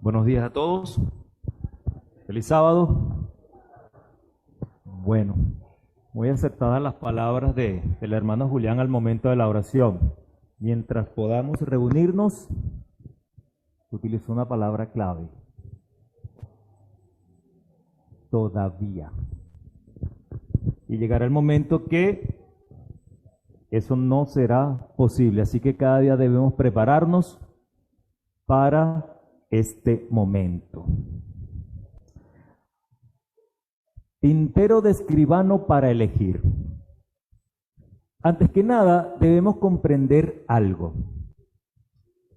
Buenos días a todos. Feliz sábado. Bueno, muy acertadas las palabras del hermano Julián al momento de la oración. Mientras podamos reunirnos, utilizó una palabra clave. Todavía. Y llegará el momento que eso no será posible. Así que cada día debemos prepararnos para este momento. Tintero de escribano para elegir. Antes que nada, debemos comprender algo.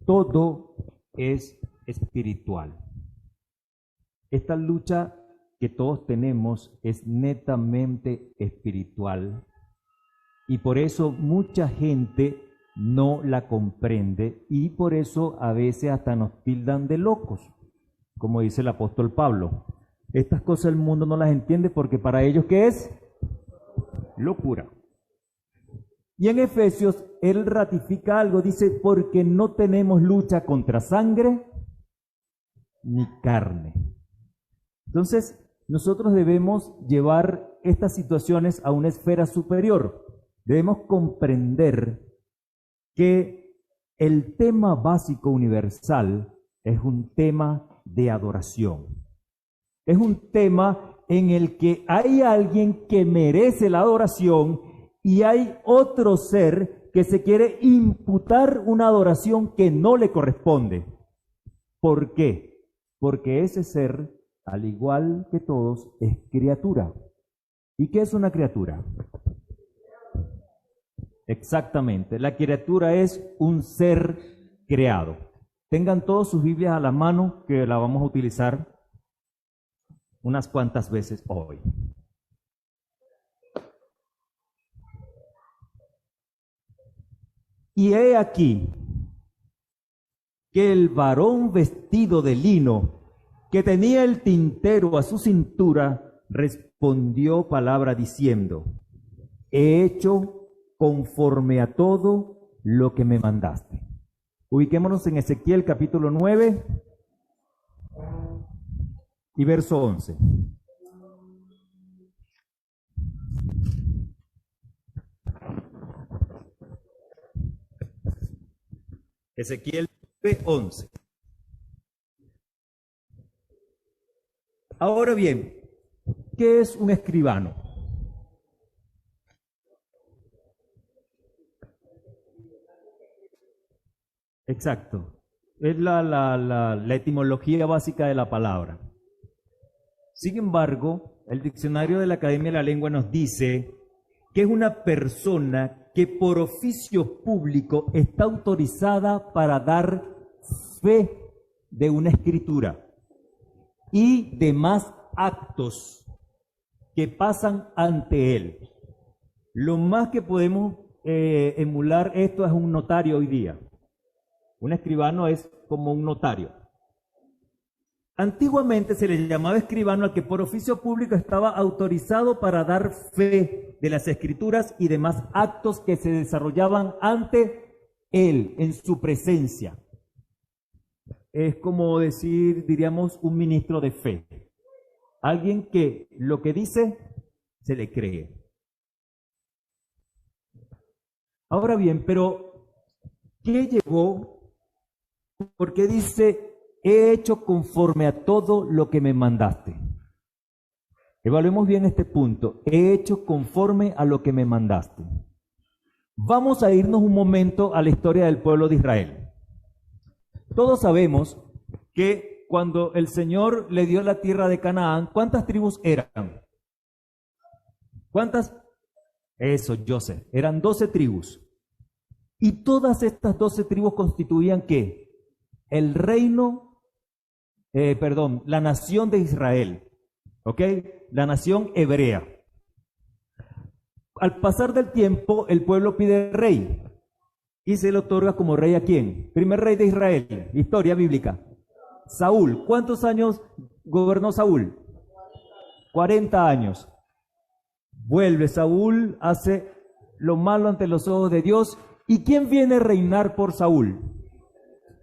Todo es espiritual. Esta lucha que todos tenemos es netamente espiritual y por eso mucha gente no la comprende y por eso a veces hasta nos tildan de locos, como dice el apóstol Pablo. Estas cosas el mundo no las entiende porque para ellos, ¿qué es? Locura. Y en Efesios, él ratifica algo, dice, porque no tenemos lucha contra sangre ni carne. Entonces, nosotros debemos llevar estas situaciones a una esfera superior. Debemos comprender que el tema básico universal es un tema de adoración. Es un tema en el que hay alguien que merece la adoración y hay otro ser que se quiere imputar una adoración que no le corresponde. ¿Por qué? Porque ese ser, al igual que todos, es criatura. ¿Y qué es una criatura? Exactamente, la criatura es un ser creado. Tengan todos sus Biblias a la mano que la vamos a utilizar unas cuantas veces hoy. Y he aquí que el varón vestido de lino, que tenía el tintero a su cintura, respondió palabra diciendo: he hecho conforme a todo lo que me mandaste. Ubiquémonos en Ezequiel capítulo 9 y verso 11. Ezequiel 9, 11. Ahora bien, ¿qué es un escribano? Exacto. Es la etimología básica de la palabra. Sin embargo, el diccionario de la Academia de la Lengua nos dice que es una persona que por oficio público está autorizada para dar fe de una escritura y demás actos que pasan ante él. Lo más que podemos emular esto es un notario hoy día. Un escribano es como un notario. Antiguamente se le llamaba escribano al que por oficio público estaba autorizado para dar fe de las escrituras y demás actos que se desarrollaban ante él, en su presencia. Es como decir, diríamos, un ministro de fe. Alguien que lo que dice se le cree. Ahora bien, pero ¿qué llevó? Porque dice, he hecho conforme a todo lo que me mandaste. Evaluemos bien este punto. He hecho conforme a lo que me mandaste. Vamos a irnos un momento a la historia del pueblo de Israel. Todos sabemos que cuando el Señor le dio la tierra de Canaán, ¿cuántas tribus eran? ¿Cuántas? Eso, Joseph. Eran 12 tribus. Y todas estas 12 tribus constituían ¿qué? El reino, la nación de Israel, ¿ok? La nación hebrea. Al pasar del tiempo, el pueblo pide rey y se le otorga como rey ¿a quién? Primer rey de Israel, historia bíblica. Saúl. ¿Cuántos años gobernó Saúl? 40 años. Vuelve Saúl, hace lo malo ante los ojos de Dios. ¿Y quién viene a reinar por Saúl?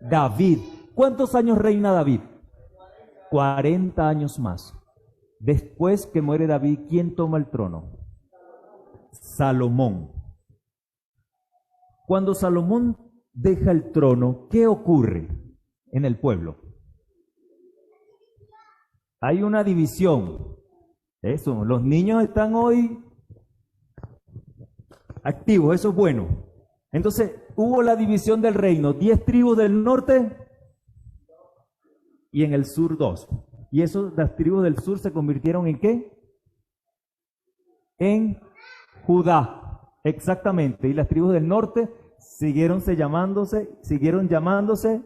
David. ¿Cuántos años reina David? 40 años más. Después que muere David, ¿quién toma el trono? Salomón. Cuando Salomón deja el trono, ¿qué ocurre en el pueblo? Hay una división. Eso, los niños están hoy activos, eso es bueno. Entonces, hubo la división del reino, 10 tribus del norte y en el sur 2. Y eso, las tribus del sur se convirtieron ¿en qué? En Judá, exactamente. Y las tribus del norte siguieron llamándose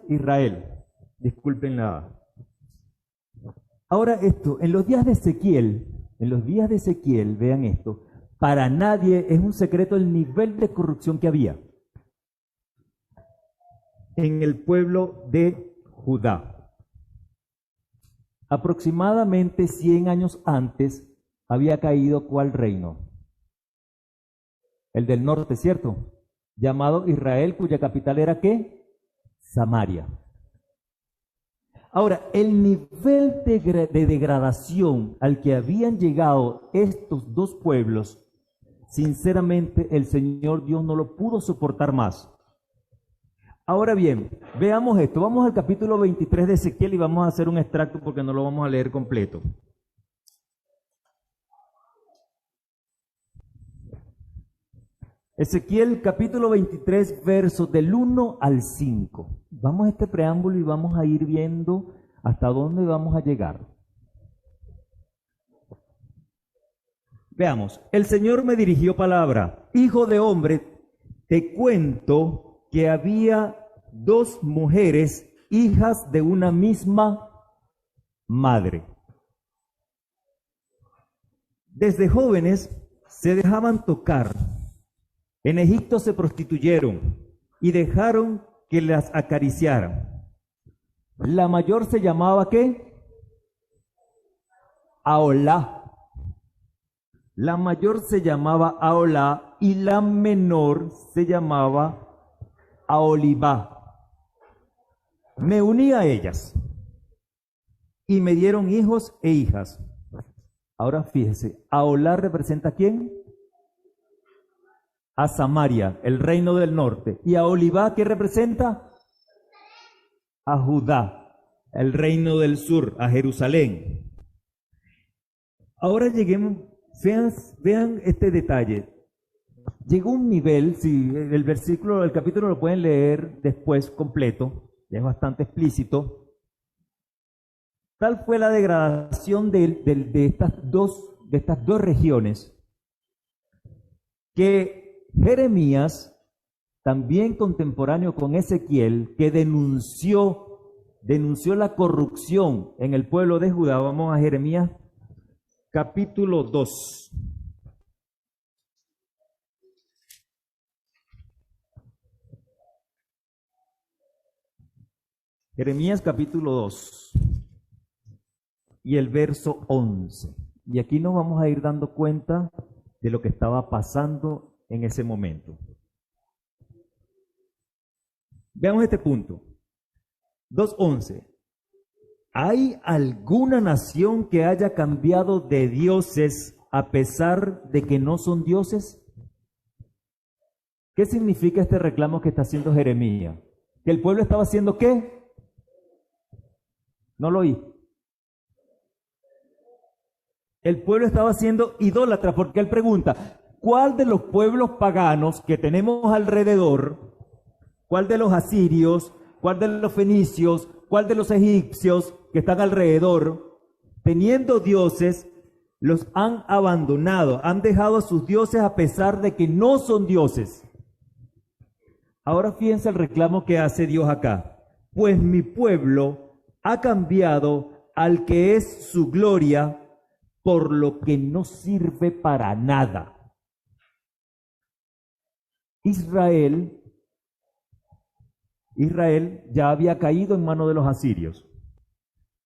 Israel. Disculpen la... Ahora esto, en los días de Ezequiel, vean esto, para nadie es un secreto el nivel de corrupción que había en el pueblo de Judá. Aproximadamente 100 años antes había caído ¿cuál reino? El del norte, ¿cierto? Llamado Israel, cuya capital era ¿qué? Samaria. Ahora, el nivel de degradación al que habían llegado estos dos pueblos, sinceramente el Señor Dios no lo pudo soportar más. Ahora bien, veamos esto. Vamos al capítulo 23 de Ezequiel y vamos a hacer un extracto porque no lo vamos a leer completo. Ezequiel capítulo 23, versos del 1 al 5. Vamos a este preámbulo y vamos a ir viendo hasta dónde vamos a llegar. Veamos, el Señor me dirigió palabra. Hijo de hombre, te cuento que había 2 mujeres, hijas de una misma madre. Desde jóvenes se dejaban tocar. En Egipto se prostituyeron y dejaron que las acariciaran. La mayor se llamaba ¿qué? Aholá. La mayor se llamaba Aholá y la menor se llamaba Aholibá. Me uní a ellas y me dieron hijos e hijas. Ahora fíjese, Aholá representa ¿a quién? A Samaria, el reino del norte. ¿Y a Aholibá qué representa? A Judá, el reino del sur, a Jerusalén. Ahora lleguemos, vean este detalle. Llegó un nivel, si el versículo del capítulo lo pueden leer después completo, es bastante explícito. Tal fue la degradación de estas dos regiones que Jeremías, también contemporáneo con Ezequiel, que denunció la corrupción en el pueblo de Judá. Vamos a Jeremías capítulo 2. Jeremías capítulo 2 y el verso 11. Y aquí nos vamos a ir dando cuenta de lo que estaba pasando en ese momento. Veamos este punto. 2:11. ¿Hay alguna nación que haya cambiado de dioses a pesar de que no son dioses? ¿Qué significa este reclamo que está haciendo Jeremías? ¿Que el pueblo estaba haciendo qué? No lo oí. El pueblo estaba siendo idólatra, porque él pregunta, ¿cuál de los pueblos paganos que tenemos alrededor, cuál de los asirios, cuál de los fenicios, cuál de los egipcios que están alrededor, teniendo dioses, los han abandonado, han dejado a sus dioses a pesar de que no son dioses? Ahora fíjense el reclamo que hace Dios acá. Pues mi pueblo ha cambiado al que es su gloria por lo que no sirve para nada. Israel ya había caído en manos de los asirios,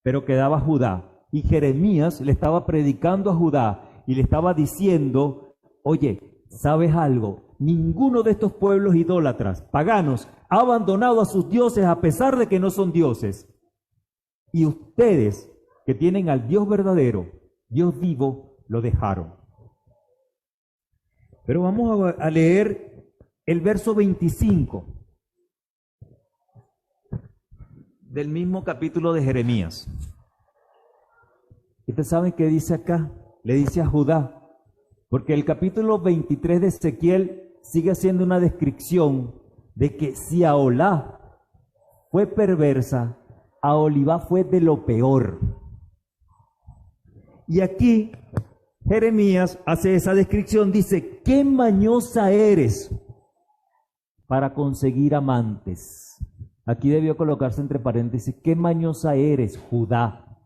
pero quedaba Judá. Y Jeremías le estaba predicando a Judá y le estaba diciendo, oye, ¿sabes algo? Ninguno de estos pueblos idólatras, paganos, ha abandonado a sus dioses a pesar de que no son dioses. Y ustedes que tienen al Dios verdadero, Dios vivo, lo dejaron. Pero vamos a leer el verso 25 del mismo capítulo de Jeremías. ¿Y ustedes saben qué dice acá? Le dice a Judá, porque el capítulo 23 de Ezequiel sigue haciendo una descripción de que si Aholá fue perversa, Aholibá fue de lo peor. Y aquí Jeremías hace esa descripción, dice, qué mañosa eres para conseguir amantes. Aquí debió colocarse entre paréntesis, qué mañosa eres, Judá,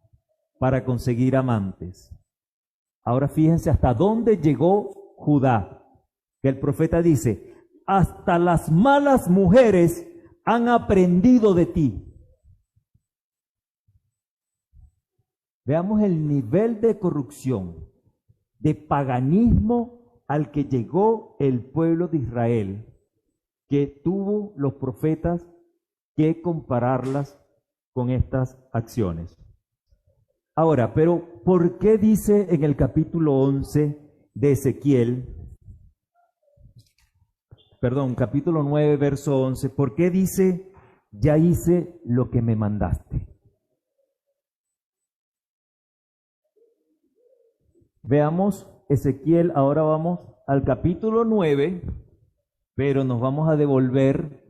para conseguir amantes. Ahora fíjense hasta dónde llegó Judá, que el profeta dice, hasta las malas mujeres han aprendido de ti. Veamos el nivel de corrupción, de paganismo al que llegó el pueblo de Israel, que tuvo los profetas que compararlas con estas acciones. Ahora, pero ¿por qué dice en el capítulo 11 de Ezequiel, capítulo 9, verso 11, ¿por qué dice, ya hice lo que me mandaste? Veamos Ezequiel, ahora vamos al capítulo 9, pero nos vamos a devolver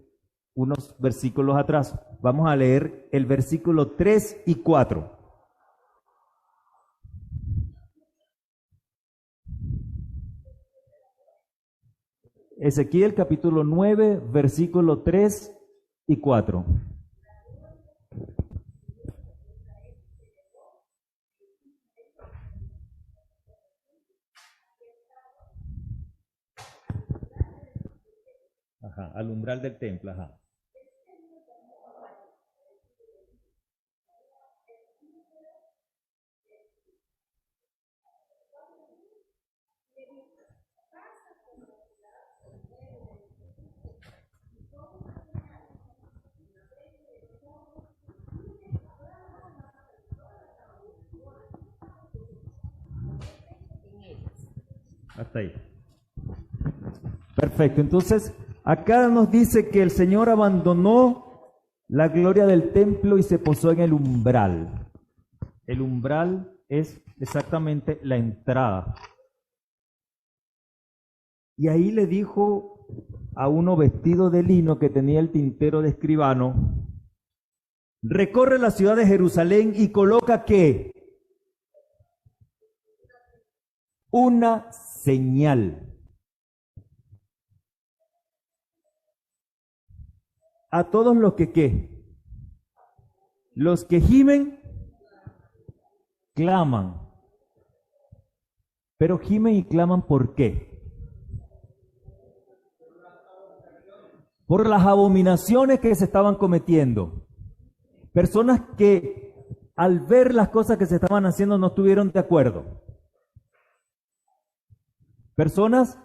unos versículos atrás. Vamos a leer el versículo 3 y 4. Ezequiel capítulo 9, versículo 3 y 4. Ajá, al umbral del templo, ajá. Hasta ahí. Perfecto, entonces acá nos dice que el Señor abandonó la gloria del templo y se posó en el umbral. El umbral es exactamente la entrada. Y ahí le dijo a uno vestido de lino que tenía el tintero de escribano, recorre la ciudad de Jerusalén y coloca ¿qué? Una señal. A todos los que ¿qué? Los que gimen, claman. Pero gimen y claman ¿por qué? Por las abominaciones que se estaban cometiendo. Personas que al ver las cosas que se estaban haciendo no estuvieron de acuerdo. Personas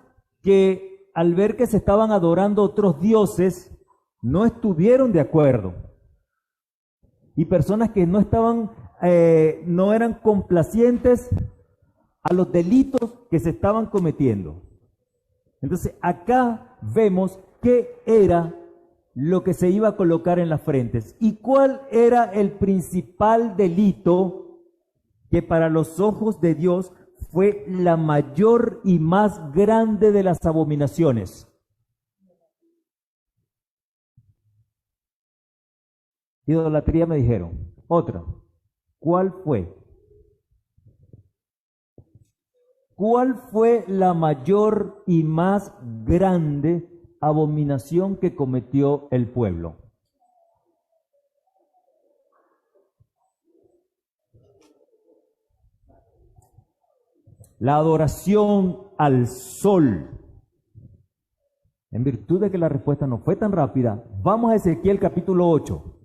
que al ver que se estaban adorando otros dioses no estuvieron de acuerdo. Y personas que no estaban, no eran complacientes a los delitos que se estaban cometiendo. Entonces acá vemos qué era lo que se iba a colocar en las frentes y cuál era el principal delito que para los ojos de Dios fue la mayor y más grande de las abominaciones. Idolatría me dijeron. Otra. ¿Cuál fue? ¿Cuál fue la mayor y más grande abominación que cometió el pueblo? La adoración al sol. En virtud de que la respuesta no fue tan rápida, vamos a Ezequiel capítulo 8.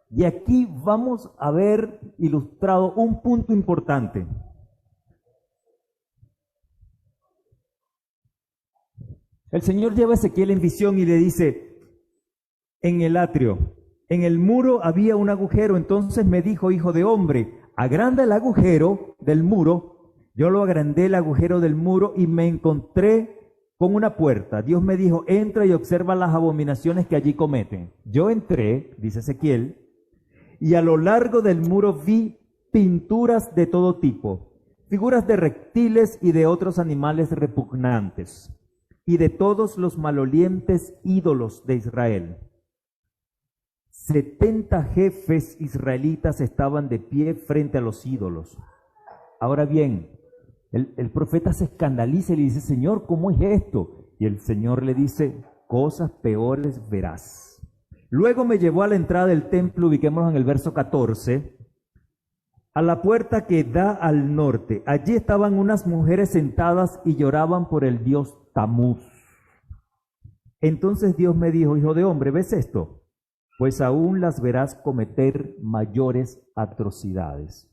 Y aquí vamos a ver ilustrado un punto importante. El Señor lleva a Ezequiel en visión y le dice, en el atrio, en el muro había un agujero. Entonces me dijo, hijo de hombre, agranda el agujero del muro. Yo lo agrandé el agujero del muro y me encontré con una puerta. Dios me dijo, entra y observa las abominaciones que allí cometen. Yo entré, dice Ezequiel, y a lo largo del muro vi pinturas de todo tipo, figuras de reptiles y de otros animales repugnantes, y de todos los malolientes ídolos de Israel. 70 jefes israelitas estaban de pie frente a los ídolos. Ahora bien, el profeta se escandaliza y le dice, Señor, ¿cómo es esto? Y el Señor le dice, cosas peores verás. Luego me llevó a la entrada del templo, ubiquémonos en el verso 14, a la puerta que da al norte. Allí estaban unas mujeres sentadas y lloraban por el dios Tamuz. Entonces Dios me dijo, hijo de hombre, ¿ves esto? Pues aún las verás cometer mayores atrocidades.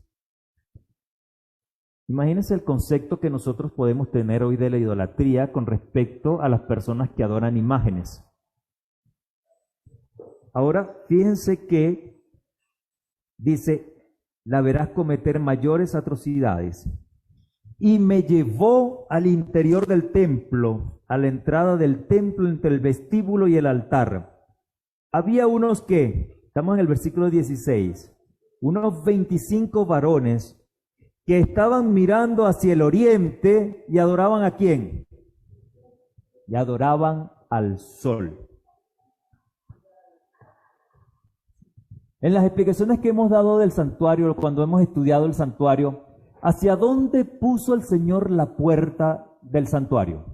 Imagínense el concepto que nosotros podemos tener hoy de la idolatría con respecto a las personas que adoran imágenes. Ahora, fíjense que dice, la verás cometer mayores atrocidades. Y me llevó al interior del templo, a la entrada del templo entre el vestíbulo y el altar. Había unos que, estamos en el versículo 16, unos 25 varones que estaban mirando hacia el oriente y adoraban ¿a quién? Y adoraban al sol. En las explicaciones que hemos dado del santuario, cuando hemos estudiado el santuario, ¿hacia dónde puso el Señor la puerta del santuario?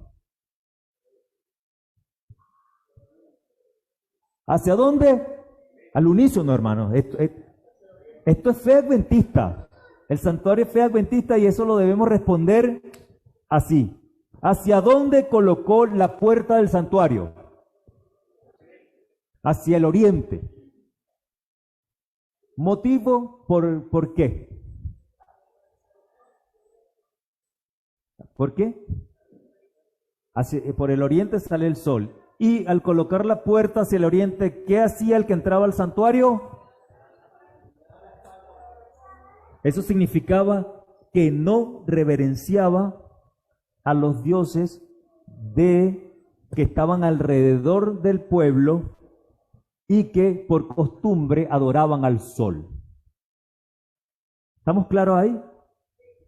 ¿Hacia dónde? Al unísono, hermanos. Esto es fe adventista. El santuario es fe adventista y eso lo debemos responder así. ¿Hacia dónde colocó la puerta del santuario? Hacia el oriente. ¿Motivo por qué? ¿Por qué? Por el oriente sale el sol. Y al colocar la puerta hacia el oriente, ¿qué hacía el que entraba al santuario? Eso significaba que no reverenciaba a los dioses que estaban alrededor del pueblo y que por costumbre adoraban al sol. ¿Estamos claros ahí?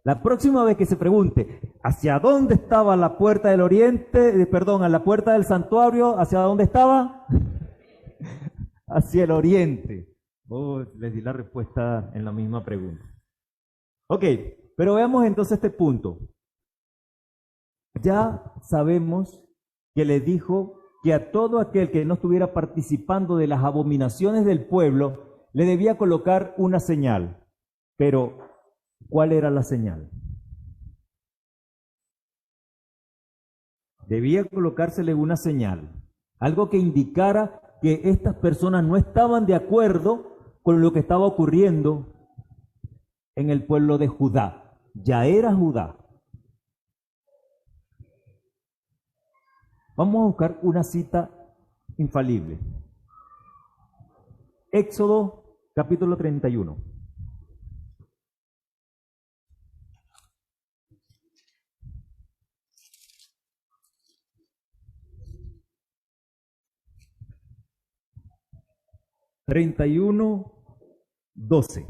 La próxima vez que se pregunte hacia dónde estaba la puerta del oriente, a la puerta del santuario, ¿hacia dónde estaba? Hacia el oriente. Les di la respuesta en la misma pregunta. Ok, pero veamos entonces este punto. Ya sabemos que le dijo que a todo aquel que no estuviera participando de las abominaciones del pueblo, le debía colocar una señal. Pero, ¿cuál era la señal? Debía colocársele una señal, algo que indicara que estas personas no estaban de acuerdo con lo que estaba ocurriendo en el pueblo de Judá. Ya era Judá. Vamos a buscar una cita infalible. Éxodo capítulo 31. (31:12)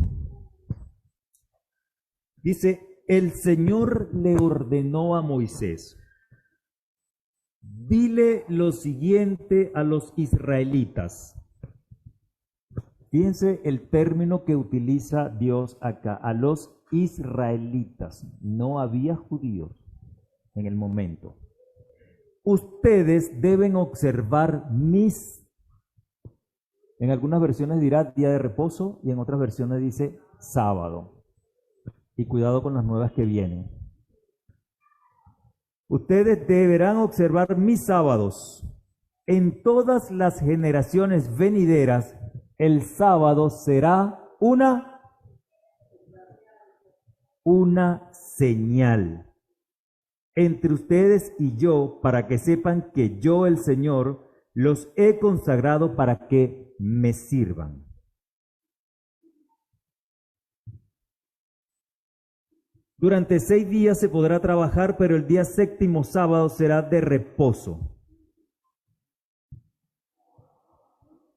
Dice, el Señor le ordenó a Moisés, dile lo siguiente a los israelitas. Fíjense el término que utiliza Dios acá, a los israelitas. No había judíos en el momento. Ustedes deben observar en algunas versiones dirá día de reposo y en otras versiones dice sábado. Y cuidado con las nuevas que vienen. Ustedes deberán observar mis sábados. En todas las generaciones venideras, el sábado será una señal entre ustedes y yo, para que sepan que yo, el Señor, los he consagrado para que me sirvan. Durante 6 días se podrá trabajar, pero el día séptimo, sábado, será de reposo.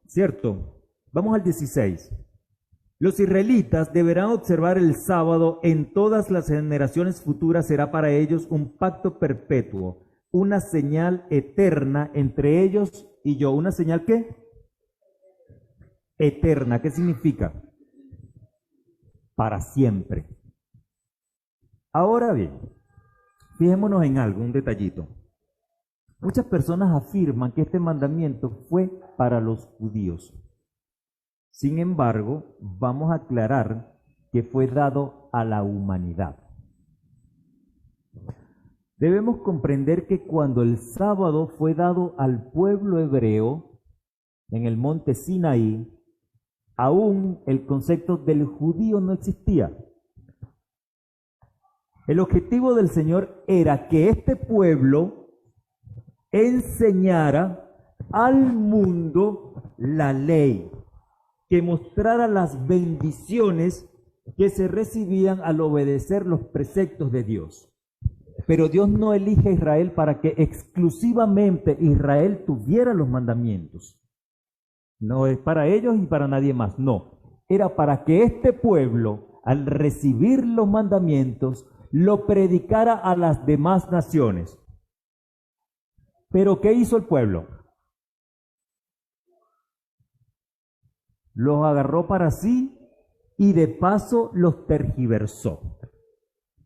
¿Cierto? Vamos al 16. Los israelitas deberán observar el sábado en todas las generaciones futuras. Será para ellos un pacto perpetuo, una señal eterna entre ellos y yo. ¿Una señal qué? Eterna. ¿Qué significa? Para siempre. Ahora bien, fijémonos en algo, un detallito. Muchas personas afirman que este mandamiento fue para los judíos. Sin embargo, vamos a aclarar que fue dado a la humanidad. Debemos comprender que cuando el sábado fue dado al pueblo hebreo en el monte Sinaí, aún el concepto del judío no existía. El objetivo del Señor era que este pueblo enseñara al mundo la ley, que mostrara las bendiciones que se recibían al obedecer los preceptos de Dios. Pero Dios no elige a Israel para que exclusivamente Israel tuviera los mandamientos. No es para ellos y para nadie más, no. Era para que este pueblo, al recibir los mandamientos, lo predicara a las demás naciones. Pero ¿qué hizo el pueblo? Los agarró para sí y de paso los tergiversó.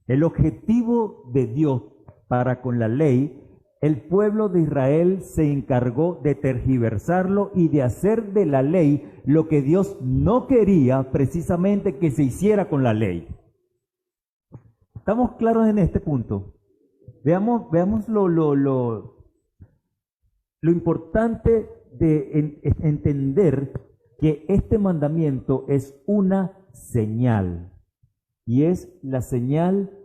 El objetivo de Dios para con la ley, el pueblo de Israel se encargó de tergiversarlo y de hacer de la ley lo que Dios no quería precisamente que se hiciera con la ley. ¿Estamos claros en este punto? Veamos lo importante de entender que este mandamiento es una señal, y es la señal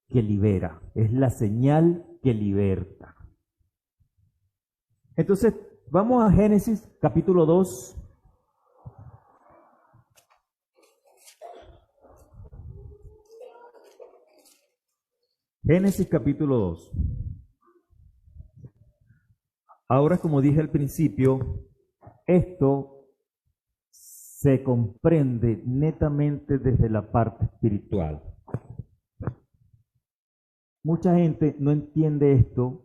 que libera, es la señal que liberta. Entonces, vamos a Génesis capítulo 2. Génesis capítulo 2. Ahora, como dije al principio, esto se comprende netamente desde la parte espiritual. Mucha gente no entiende esto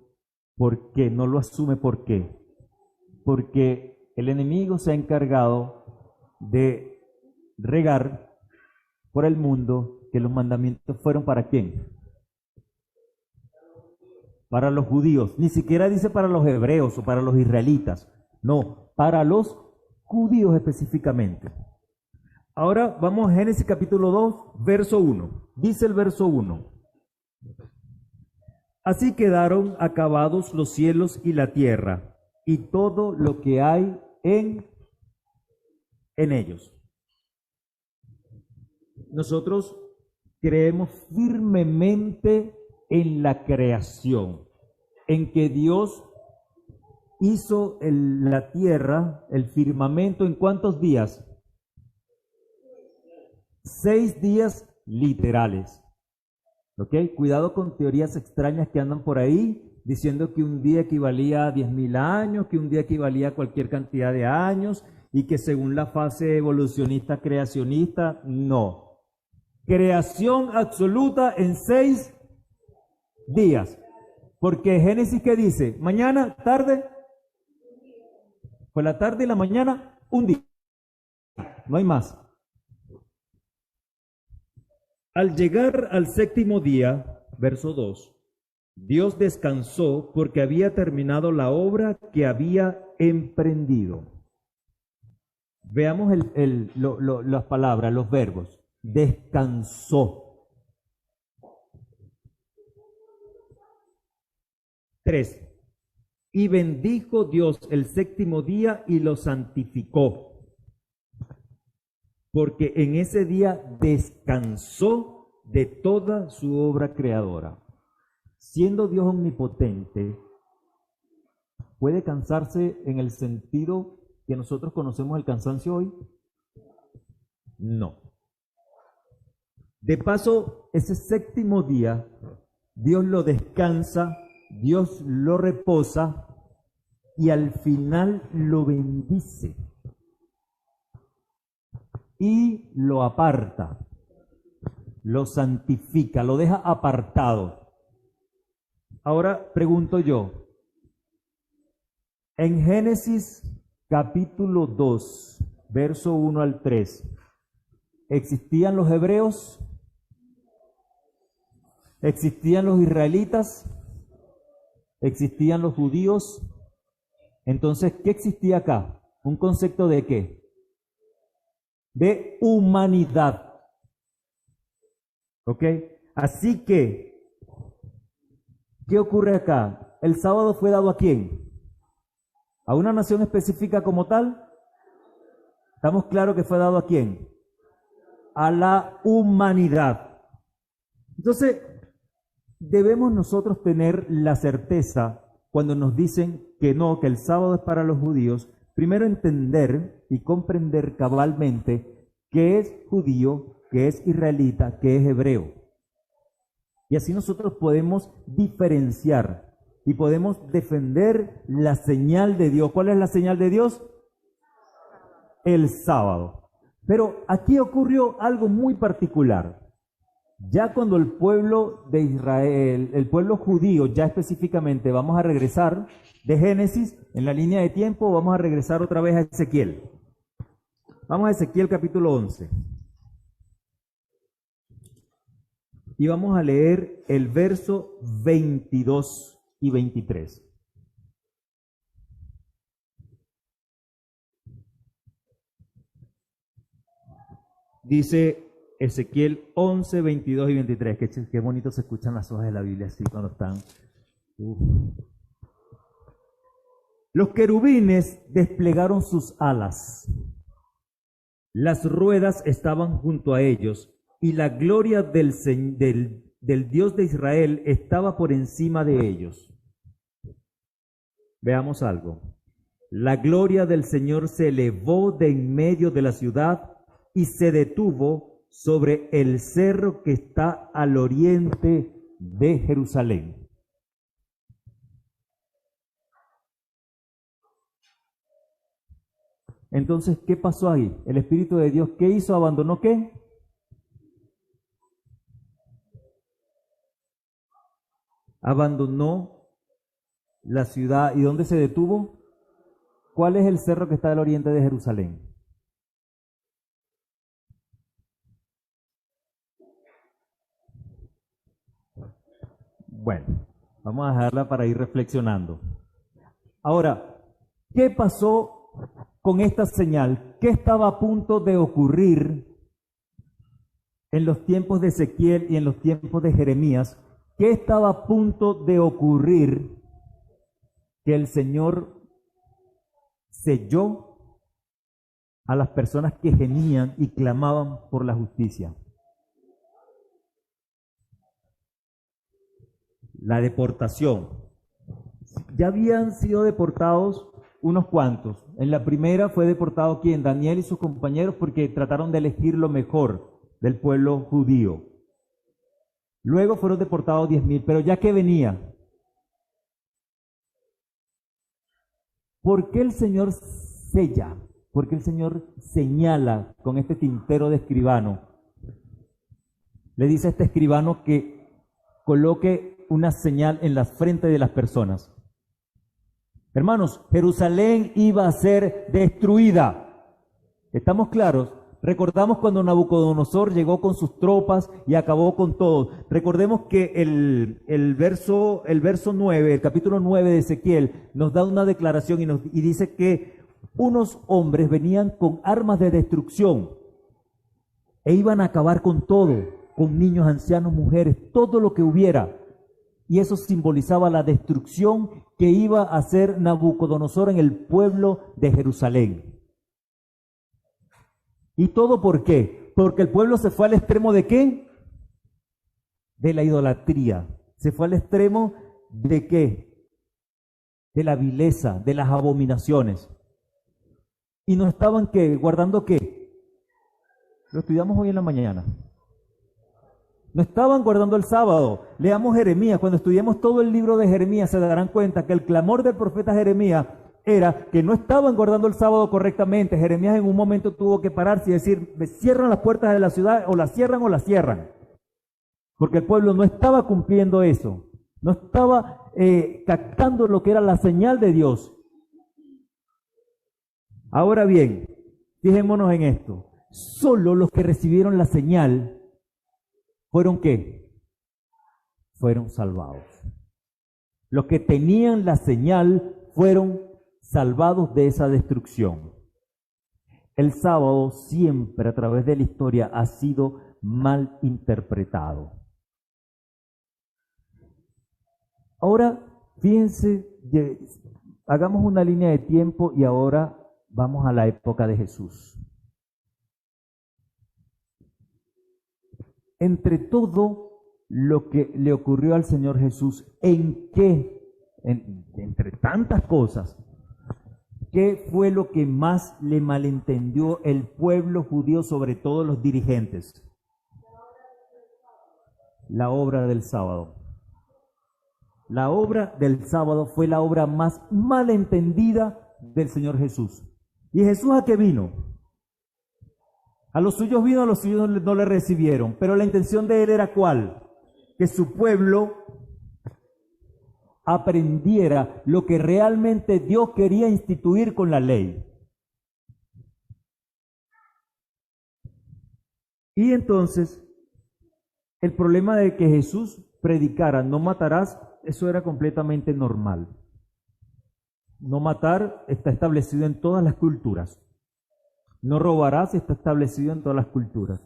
porque no lo asume. ¿Por qué? Porque el enemigo se ha encargado de regar por el mundo que los mandamientos fueron ¿para quién? Para los judíos. Ni siquiera dice para los hebreos o para los israelitas. No, para los judíos específicamente. Ahora vamos a Génesis capítulo 2, verso 1. Dice el verso 1. Así quedaron acabados los cielos y la tierra, y todo lo que hay en ellos. Nosotros creemos firmemente en la creación, en que Dios hizo la tierra, el firmamento, ¿en cuántos días? 6 días literales. ¿Ok? Cuidado con teorías extrañas que andan por ahí, diciendo que un día equivalía a 10.000 años, que un día equivalía a cualquier cantidad de años, y que según la fase evolucionista creacionista, no. Creación absoluta en 6 días. Porque Génesis, ¿qué dice? Mañana, tarde, pues la tarde y la mañana, un día. No hay más. Al llegar al séptimo día, verso 2, Dios descansó porque había terminado la obra que había emprendido. Veamos las palabras, los verbos. Descansó. 3. Y bendijo Dios el séptimo día y lo santificó, porque en ese día descansó de toda su obra creadora. Siendo Dios omnipotente, puede cansarse en el sentido que nosotros conocemos el cansancio hoy? No. De paso, ese séptimo día, Dios lo descansa, Dios lo reposa y al final lo bendice y lo aparta, lo santifica, lo deja apartado. Ahora pregunto yo, en Génesis capítulo 2, verso 1 al 3, ¿existían los hebreos? ¿Existían los israelitas? ¿Existían los judíos? Entonces, ¿qué existía acá? ¿Un concepto de qué? De humanidad. ¿Ok? Así que, ¿qué ocurre acá? ¿El sábado fue dado a quién? ¿A una nación específica como tal? ¿Estamos claros que fue dado a quién? A la humanidad. Entonces, debemos nosotros tener la certeza cuando nos dicen que no, que el sábado es para los judíos, primero entender y comprender cabalmente qué es judío, qué es israelita, qué es hebreo. Y así nosotros podemos diferenciar y podemos defender la señal de Dios. ¿Cuál es la señal de Dios? El sábado. Pero aquí ocurrió algo muy particular. Ya cuando el pueblo de Israel, el pueblo judío, ya específicamente, vamos a regresar de Génesis, en la línea de tiempo, vamos a regresar otra vez a Ezequiel. Vamos a Ezequiel capítulo 11. Y vamos a leer el verso 22 y 23. Dice Ezequiel 11, 22 y 23. Qué bonito se escuchan las hojas de la Biblia así cuando están. Los querubines desplegaron sus alas. Las ruedas estaban junto a ellos y la gloria del Dios de Israel estaba por encima de ellos. Veamos algo. La gloria del Señor se elevó de en medio de la ciudad y se detuvo sobre el cerro que está al oriente de Jerusalén. Entonces, ¿qué pasó ahí? El Espíritu de Dios, ¿qué hizo? ¿Abandonó qué? Abandonó la ciudad. ¿Y dónde se detuvo? ¿Cuál es el cerro que está al oriente de Jerusalén? Bueno, vamos a dejarla para ir reflexionando. Ahora, ¿qué pasó con esta señal? ¿Qué estaba a punto de ocurrir en los tiempos de Ezequiel y en los tiempos de Jeremías? ¿Qué estaba a punto de ocurrir que el Señor selló a las personas que gemían y clamaban por la justicia? La deportación. Ya habían sido deportados unos cuantos. En la primera fue deportado ¿quién? Daniel y sus compañeros, porque trataron de elegir lo mejor del pueblo judío. Luego fueron deportados 10,000, pero ya que venía. ¿Por qué el Señor sella? ¿Por qué el Señor señala con este tintero de escribano? Le dice a este escribano que coloque una señal en la frente de las personas. Hermanos, Jerusalén iba a ser destruida. ¿Estamos claros? Recordamos cuando Nabucodonosor llegó con sus tropas y acabó con todo. Recordemos que el verso 9, el capítulo 9 de Ezequiel, nos da una declaración y dice que unos hombres venían con armas de destrucción e iban a acabar con todo, con niños, ancianos, mujeres, todo lo que hubiera. Y eso simbolizaba la destrucción que iba a hacer Nabucodonosor en el pueblo de Jerusalén. ¿Y todo por qué? Porque el pueblo se fue al extremo ¿de qué? De la idolatría. Se fue al extremo ¿de qué? De la vileza, de las abominaciones. ¿Y no estaban qué? ¿Guardando qué? Lo estudiamos hoy en la mañana. No estaban guardando el sábado. Leamos Jeremías. Cuando estudiemos todo el libro de Jeremías se darán cuenta que el clamor del profeta Jeremías era que no estaban guardando el sábado correctamente. Jeremías en un momento tuvo que pararse y decir, me cierran las puertas de la ciudad, o las cierran o las cierran. Porque el pueblo no estaba cumpliendo eso. No estaba captando lo que era la señal de Dios. Ahora bien, fijémonos en esto. Solo los que recibieron la señal fueron ¿qué? Fueron salvados. Los que tenían la señal fueron salvados de esa destrucción. El sábado siempre a través de la historia ha sido mal interpretado. Ahora, fíjense, hagamos una línea de tiempo y ahora vamos a la época de Jesús. Entre todo lo que le ocurrió al Señor Jesús, entre tantas cosas, ¿qué fue lo que más le malentendió el pueblo judío, sobre todo los dirigentes? La obra del sábado. La obra del sábado fue la obra más malentendida del Señor Jesús. ¿Y Jesús a qué vino? A los suyos vino, a los suyos no le recibieron. Pero la intención de él era ¿cuál? Que su pueblo aprendiera lo que realmente Dios quería instituir con la ley. Y entonces, el problema de que Jesús predicara, no matarás, eso era completamente normal. No matar está establecido en todas las culturas. No robarás está establecido en todas las culturas.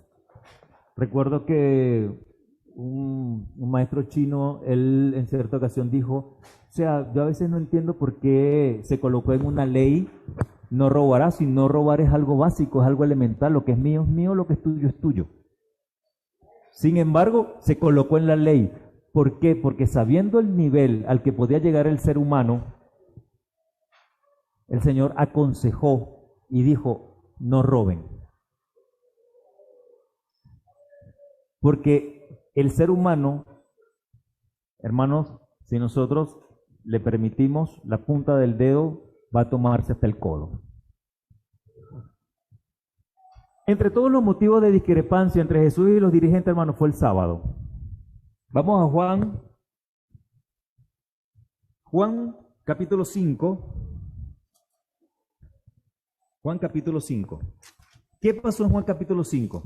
Recuerdo que un maestro chino, él en cierta ocasión dijo, o sea, yo a veces no entiendo por qué se colocó en una ley, no robarás, si no robar es algo básico, es algo elemental, lo que es mío, lo que es tuyo es tuyo. Sin embargo, se colocó en la ley. ¿Por qué? Porque sabiendo el nivel al que podía llegar el ser humano, el Señor aconsejó y dijo, no roben. Porque el ser humano, hermanos, si nosotros le permitimos, la punta del dedo va a tomarse hasta el codo. Entre todos los motivos de discrepancia entre Jesús y los dirigentes, hermanos, fue el sábado. Vamos a Juan capítulo 5. Juan capítulo 5. ¿Qué pasó en Juan capítulo 5?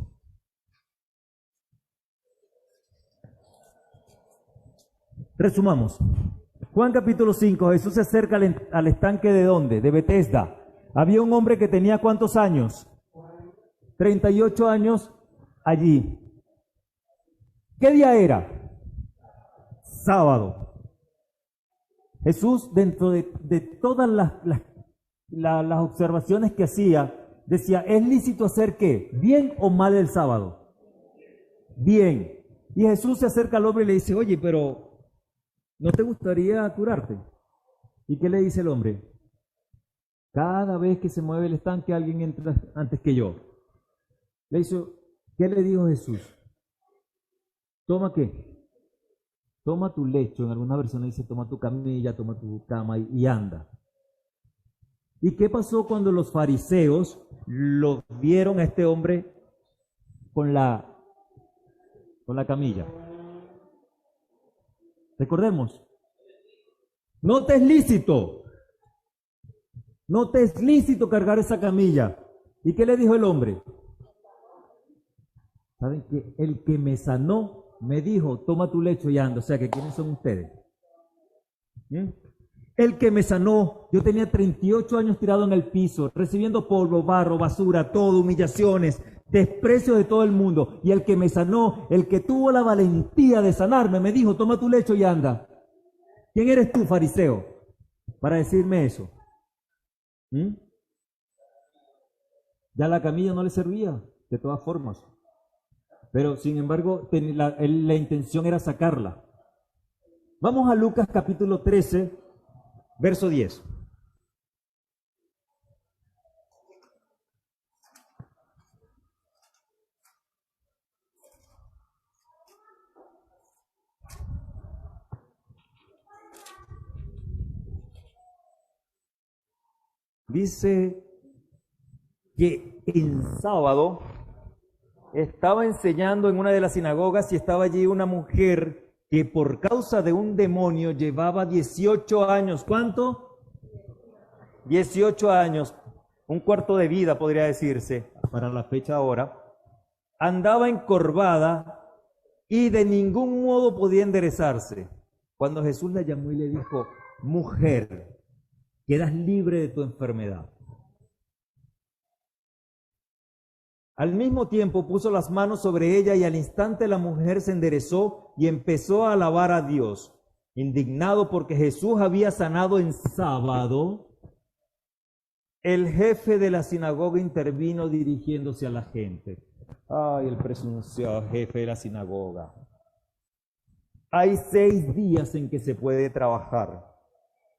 Resumamos. Juan capítulo 5, Jesús se acerca al estanque ¿de dónde? De Betesda. Había un hombre que tenía ¿cuántos años? 38 años allí. ¿Qué día era? Sábado. Jesús, dentro de todas las observaciones que hacía, decía, ¿es lícito hacer qué? ¿Bien o mal el sábado? Bien. Y Jesús se acerca al hombre y le dice, oye, pero ¿no te gustaría curarte? ¿Y qué le dice el hombre? Cada vez que se mueve el estanque alguien entra antes que yo. Le hizo, ¿qué le dijo Jesús? ¿Toma qué? Toma tu lecho, en alguna versión dice, toma tu camilla, toma tu cama y anda. ¿Y qué pasó cuando los fariseos lo vieron a este hombre con la camilla? Recordemos, no te es lícito. No te es lícito cargar esa camilla. ¿Y qué le dijo el hombre? ¿Saben qué? El que me sanó me dijo, toma tu lecho y anda. O sea, que ¿quiénes son ustedes? ¿Bien? El que me sanó, yo tenía 38 años tirado en el piso, recibiendo polvo, barro, basura, todo, humillaciones, desprecio de todo el mundo. Y el que me sanó, el que tuvo la valentía de sanarme, me dijo, toma tu lecho y anda. ¿Quién eres tú, fariseo, para decirme eso? Ya la camilla no le servía, de todas formas. Pero, sin embargo, la intención era sacarla. Vamos a Lucas capítulo 13, verso 10. Dice que el sábado estaba enseñando en una de las sinagogas y estaba allí una mujer que por causa de un demonio llevaba 18 años. ¿Cuánto? 18 años, un cuarto de vida podría decirse, para la fecha ahora. Andaba encorvada y de ningún modo podía enderezarse. Cuando Jesús la llamó y le dijo, mujer, quedas libre de tu enfermedad. Al mismo tiempo puso las manos sobre ella y al instante la mujer se enderezó y empezó a alabar a Dios. Indignado porque Jesús había sanado en sábado, el jefe de la sinagoga intervino dirigiéndose a la gente. Ay, el presuncioso jefe de la sinagoga. Hay 6 días en que se puede trabajar.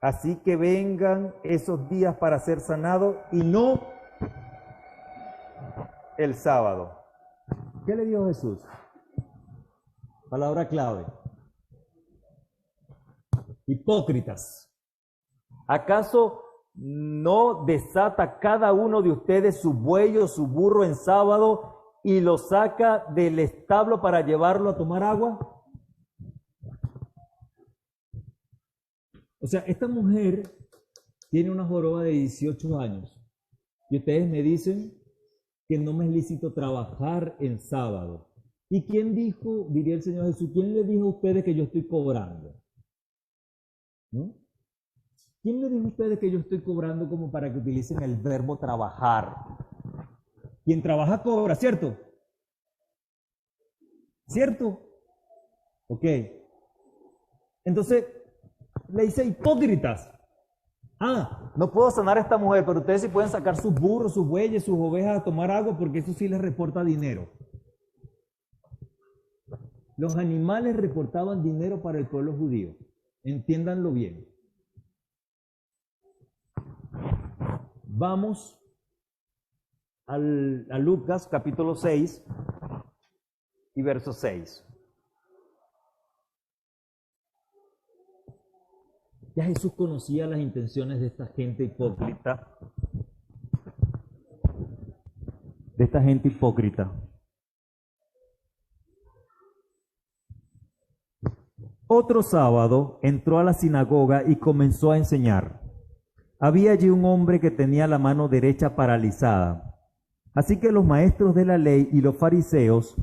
Así que vengan esos días para ser sanados y no el sábado. ¿Qué le dijo Jesús? Palabra clave. Hipócritas. ¿Acaso no desata cada uno de ustedes su buey o su burro en sábado y lo saca del establo para llevarlo a tomar agua? O sea, esta mujer tiene una joroba de 18 años y ustedes me dicen que no me es lícito trabajar en sábado. ¿Y quién dijo, diría el Señor Jesús, quién le dijo a ustedes que yo estoy cobrando? ¿No? ¿Quién le dijo a ustedes que yo estoy cobrando como para que utilicen el verbo trabajar? Quien trabaja cobra, ¿cierto? ¿Cierto? Ok. Entonces, le dice hipócritas. No puedo sanar a esta mujer, pero ustedes sí pueden sacar sus burros, sus bueyes, sus ovejas a tomar agua porque eso sí les reporta dinero. Los animales reportaban dinero para el pueblo judío. Entiéndanlo bien. Vamos a Lucas capítulo 6 y verso 6. Ya Jesús conocía las intenciones de esta gente hipócrita. Otro sábado entró a la sinagoga y comenzó a enseñar. Había allí un hombre que tenía la mano derecha paralizada. Así que los maestros de la ley y los fariseos,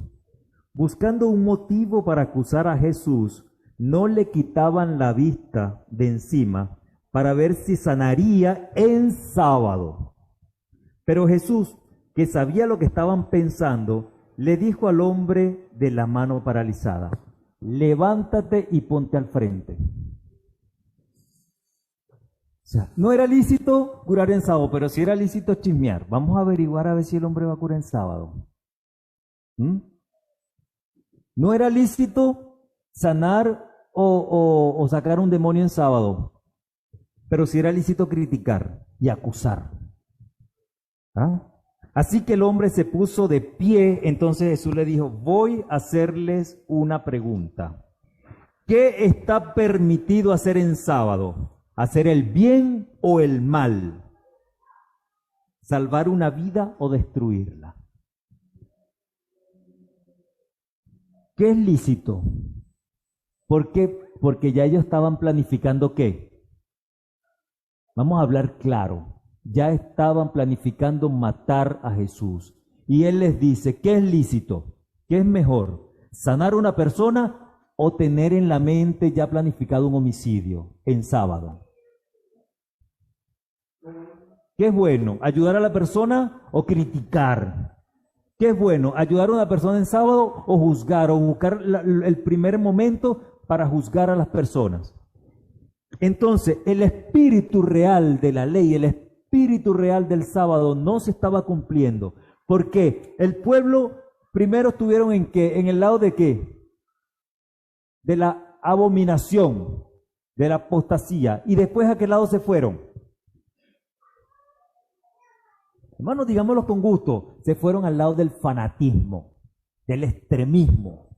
buscando un motivo para acusar a Jesús, no le quitaban la vista de encima para ver si sanaría en sábado. Pero Jesús, que sabía lo que estaban pensando, le dijo al hombre de la mano paralizada, levántate y ponte al frente. O sea, no era lícito curar en sábado, pero sí era lícito chismear. Vamos a averiguar a ver si el hombre va a curar en sábado. No era lícito sanar o sacar un demonio en sábado, pero sí era lícito criticar y acusar. Así que el hombre se puso de pie, entonces Jesús le dijo, voy a hacerles una pregunta. ¿Qué está permitido hacer en sábado? ¿Hacer el bien o el mal? ¿Salvar una vida o destruirla? ¿Qué es lícito? ¿Por qué? Porque ya ellos estaban planificando ¿qué? Vamos a hablar claro. Ya estaban planificando matar a Jesús. Y Él les dice, ¿qué es lícito? ¿Qué es mejor? ¿Sanar a una persona o tener en la mente ya planificado un homicidio en sábado? ¿Qué es bueno? ¿Ayudar a la persona o criticar? ¿Qué es bueno? ¿Ayudar a una persona en sábado o juzgar o buscar el primer momento para juzgar a las personas? Entonces, el espíritu real de la ley, el espíritu real del sábado no se estaba cumpliendo. ¿Por qué? El pueblo primero estuvieron ¿en qué? ¿En el lado de qué? De la abominación, de la apostasía. ¿Y después a qué lado se fueron? Hermanos, digámoslo con gusto, se fueron al lado del fanatismo, del extremismo,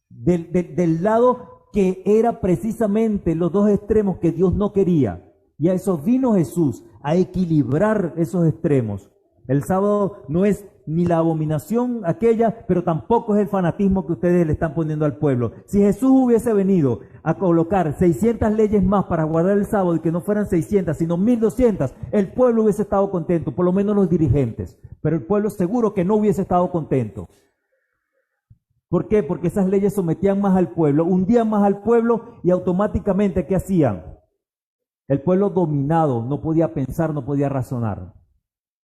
del lado que era precisamente los dos extremos que Dios no quería. Y a eso vino Jesús, a equilibrar esos extremos. El sábado no es ni la abominación aquella, pero tampoco es el fanatismo que ustedes le están poniendo al pueblo. Si Jesús hubiese venido a colocar 600 leyes más para guardar el sábado y que no fueran 600, sino 1200, el pueblo hubiese estado contento, por lo menos los dirigentes. Pero el pueblo seguro que no hubiese estado contento. ¿Por qué? Porque esas leyes sometían más al pueblo, hundían más al pueblo y automáticamente, ¿qué hacían? El pueblo dominado no podía pensar, no podía razonar.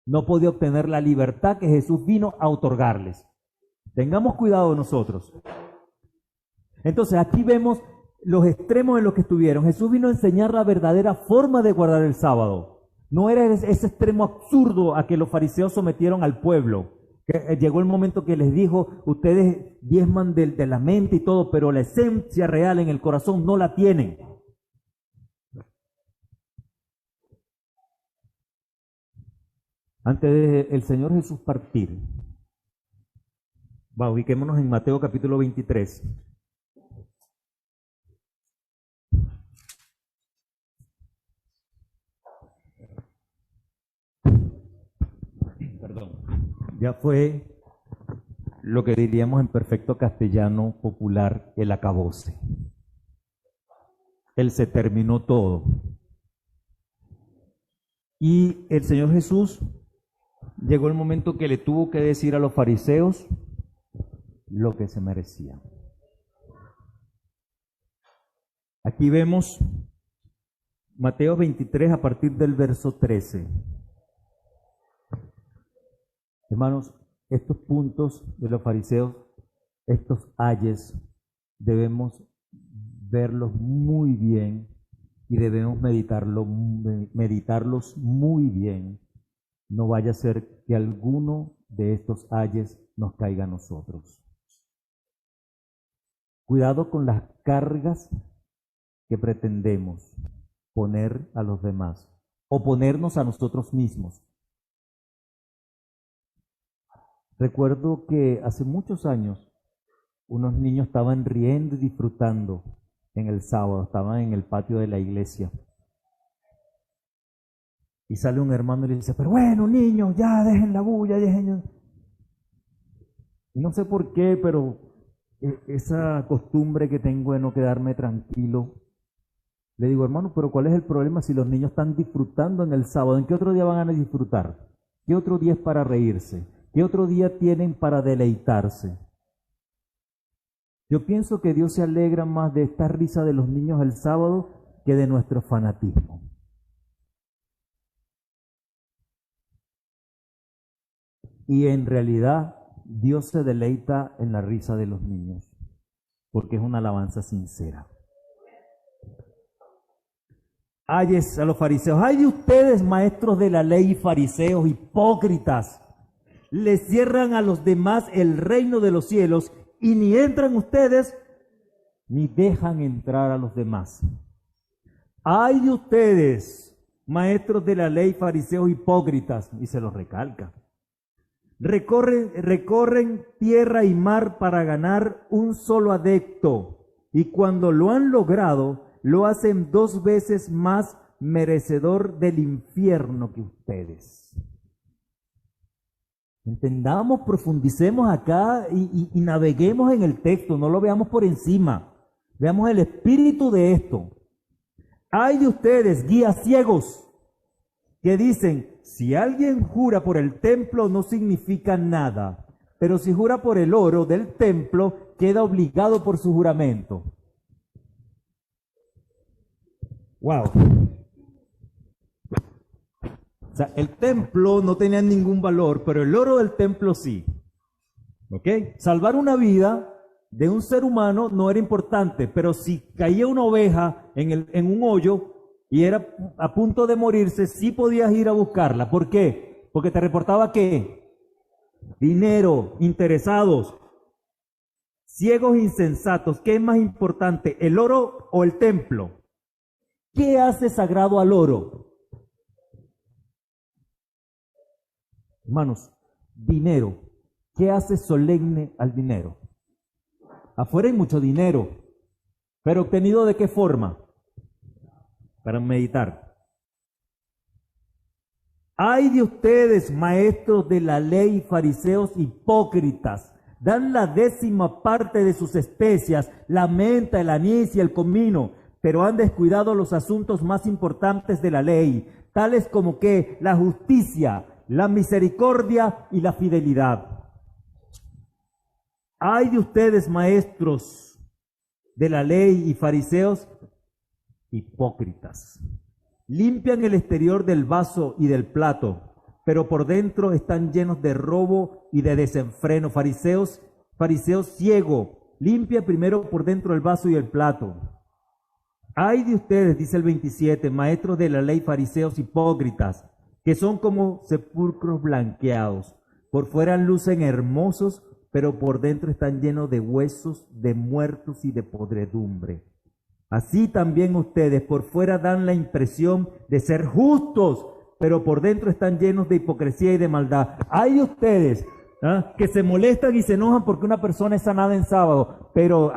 No podía obtener la libertad que Jesús vino a otorgarles. Tengamos cuidado nosotros. Entonces aquí vemos los extremos en los que estuvieron. Jesús vino a enseñar la verdadera forma de guardar el sábado. No era ese extremo absurdo a que los fariseos sometieron al pueblo. Que llegó el momento que les dijo, ustedes diezman de la mente y todo, pero la esencia real en el corazón no la tienen. Antes de el Señor Jesús partir, ubiquémonos en Mateo capítulo 23. Perdón. Ya fue lo que diríamos en perfecto castellano popular, el acabose. Él se terminó todo. Y el Señor Jesús llegó el momento que le tuvo que decir a los fariseos lo que se merecían. Aquí vemos Mateo 23 a partir del verso 13. Hermanos, estos puntos de los fariseos, estos ayes, debemos verlos muy bien y debemos meditarlos muy bien. No vaya a ser que alguno de estos ayes nos caiga a nosotros. Cuidado con las cargas que pretendemos poner a los demás o ponernos a nosotros mismos. Recuerdo que hace muchos años unos niños estaban riendo y disfrutando en el sábado, estaban en el patio de la iglesia. Y sale un hermano y le dice, pero bueno, niños, ya dejen la bulla, dejen. Y no sé por qué, pero esa costumbre que tengo de no quedarme tranquilo, le digo, hermano, pero ¿cuál es el problema si los niños están disfrutando en el sábado? ¿En qué otro día van a disfrutar? ¿Qué otro día es para reírse? ¿Qué otro día tienen para deleitarse? Yo pienso que Dios se alegra más de esta risa de los niños el sábado que de nuestro fanatismo. Y en realidad Dios se deleita en la risa de los niños, porque es una alabanza sincera. Ayes a los fariseos, ay de ustedes, maestros de la ley y fariseos, hipócritas, les cierran a los demás el reino de los cielos y ni entran ustedes ni dejan entrar a los demás. Ay de ustedes, maestros de la ley, fariseos, hipócritas, y se los recalca. Recorren tierra y mar para ganar un solo adepto, y cuando lo han logrado, lo hacen 2 veces más merecedor del infierno que ustedes. Entendamos, profundicemos acá y naveguemos en el texto, no lo veamos por encima. Veamos el espíritu de esto. Hay de ustedes, guías ciegos, que dicen, si alguien jura por el templo no significa nada, pero si jura por el oro del templo, queda obligado por su juramento. Wow. O sea, el templo no tenía ningún valor, pero el oro del templo sí. ¿Ok? Salvar una vida de un ser humano no era importante, pero si caía una oveja en un hoyo y era a punto de morirse, sí podías ir a buscarla. ¿Por qué? Porque te reportaba ¿qué? Dinero, interesados, ciegos insensatos. ¿Qué es más importante, el oro o el templo? ¿Qué hace sagrado al oro? Hermanos, dinero. ¿Qué hace solemne al dinero? Afuera hay mucho dinero, pero ¿obtenido de qué forma? Para meditar. Ay de ustedes, maestros de la ley, fariseos hipócritas, dan la 10ª parte de sus especias, la menta, el anís y el comino, pero han descuidado los asuntos más importantes de la ley, tales como que la justicia, la misericordia y la fidelidad. Ay de ustedes, maestros de la ley y fariseos hipócritas. Limpian el exterior del vaso y del plato, pero por dentro están llenos de robo y de desenfreno. Fariseos ciego, limpia primero por dentro el vaso y el plato. Ay de ustedes, dice el 27, maestros de la ley, fariseos hipócritas, que son como sepulcros blanqueados. Por fuera lucen hermosos, pero por dentro están llenos de huesos, de muertos y de podredumbre. Así también ustedes por fuera dan la impresión de ser justos, pero por dentro están llenos de hipocresía y de maldad. Hay ustedes que se molestan y se enojan porque una persona es sanada en sábado, pero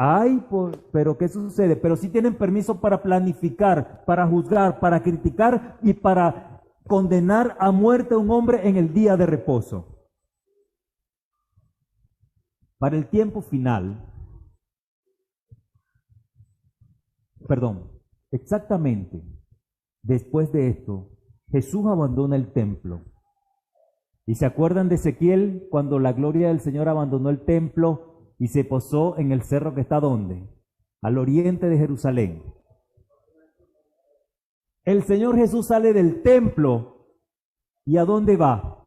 ¿qué sucede? Pero sí tienen permiso para planificar, para juzgar, para criticar y para condenar a muerte a un hombre en el día de reposo. Para el tiempo final, exactamente después de esto, Jesús abandona el templo. ¿Y se acuerdan de Ezequiel cuando la gloria del Señor abandonó el templo y se posó en el cerro que está ¿dónde? Al oriente de Jerusalén. El Señor Jesús sale del templo y ¿a dónde va?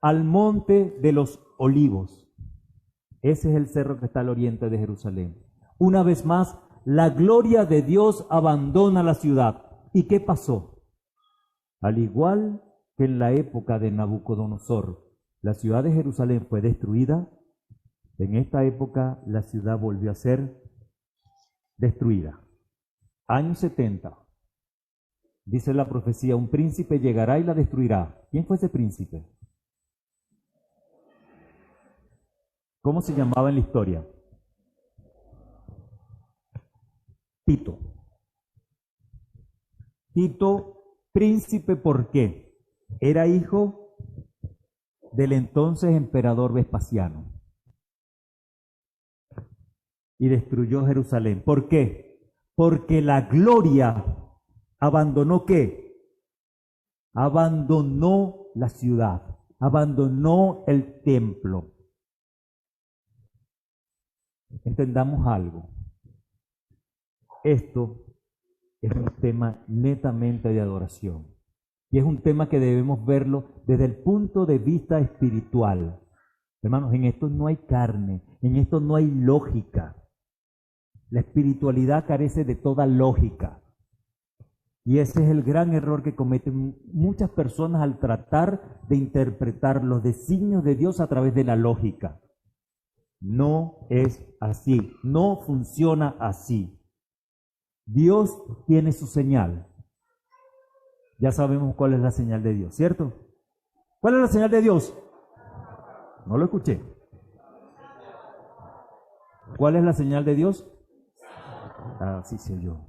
Al monte de los Olivos. Ese es el cerro que está al oriente de Jerusalén. Una vez más, la gloria de Dios abandona la ciudad. ¿Y qué pasó? Al igual que en la época de Nabucodonosor, la ciudad de Jerusalén fue destruida, en esta época la ciudad volvió a ser destruida. Año 70, dice la profecía, un príncipe llegará y la destruirá. ¿Quién fue ese príncipe? ¿Cómo se llamaba en la historia? Tito. Tito, príncipe, ¿por qué? Era hijo del entonces emperador Vespasiano y destruyó Jerusalén. ¿Por qué? Porque la gloria abandonó ¿qué? Abandonó la ciudad, abandonó el templo. Entendamos algo. Esto es un tema netamente de adoración. Y es un tema que debemos verlo desde el punto de vista espiritual. Hermanos, en esto no hay carne, en esto no hay lógica. La espiritualidad carece de toda lógica. Y ese es el gran error que cometen muchas personas al tratar de interpretar los designios de Dios a través de la lógica. No es así, no funciona así. Dios tiene su señal. Ya sabemos cuál es la señal de Dios, ¿cierto? ¿Cuál es la señal de Dios? No lo escuché. ¿Cuál es la señal de Dios? Así se oyó.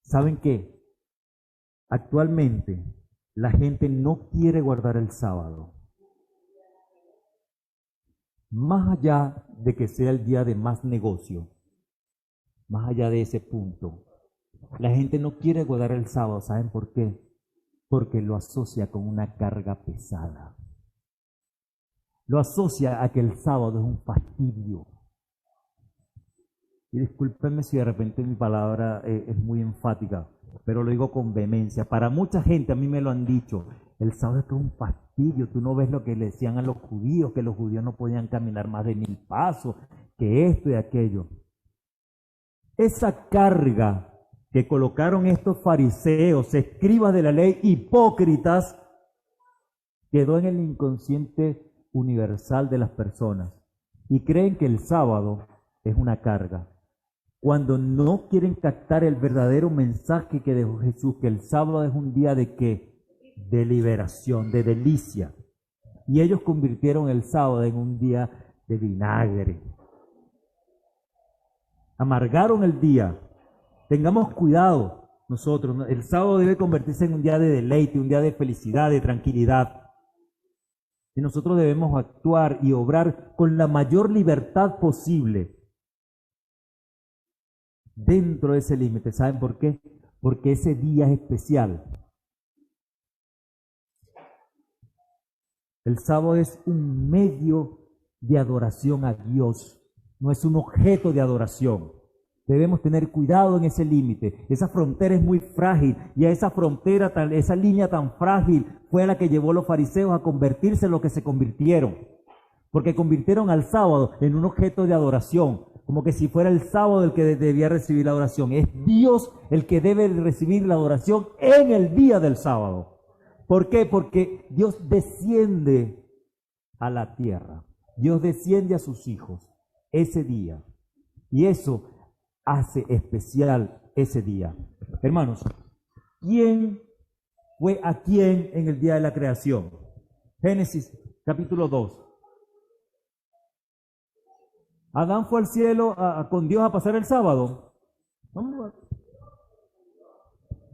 ¿Saben qué? Actualmente la gente no quiere guardar el sábado. Más allá de que sea el día de más negocio, más allá de ese punto, la gente no quiere guardar el sábado. ¿Saben por qué? Porque lo asocia con una carga pesada. Lo asocia a que el sábado es un fastidio. Y discúlpenme si de repente mi palabra es muy enfática, pero lo digo con vehemencia. Para mucha gente, a mí me lo han dicho, el sábado es un fastidio. Tú no ves lo que le decían a los judíos, que los judíos no podían caminar más de 1000 pasos, que esto y aquello. Esa carga que colocaron estos fariseos, escribas de la ley, hipócritas, quedó en el inconsciente universal de las personas y creen que el sábado es una carga. Cuando no quieren captar el verdadero mensaje que dejó Jesús, que el sábado es un día de ¿qué? De liberación, de delicia. Y ellos convirtieron el sábado en un día de vinagre. Amargaron el día. Tengamos cuidado. nosotros, ¿no? El sábado debe convertirse en un día de deleite, un día de felicidad, de tranquilidad. Y nosotros debemos actuar y obrar con la mayor libertad posible dentro de ese límite. ¿Saben por qué? Porque ese día es especial. El sábado es un medio de adoración a Dios, no es un objeto de adoración. Debemos tener cuidado en ese límite. Esa frontera es muy frágil y a esa frontera, esa línea tan frágil fue a la que llevó a los fariseos a convertirse en lo que se convirtieron. Porque convirtieron al sábado en un objeto de adoración, como que si fuera el sábado el que debía recibir la adoración. Es Dios el que debe recibir la adoración en el día del sábado. ¿Por qué? Porque Dios desciende a la tierra. Dios desciende a sus hijos ese día. Y eso hace especial ese día. Hermanos, ¿quién fue a quién en el día de la creación? Génesis capítulo 2. ¿Adán fue al cielo con Dios a pasar el sábado? No.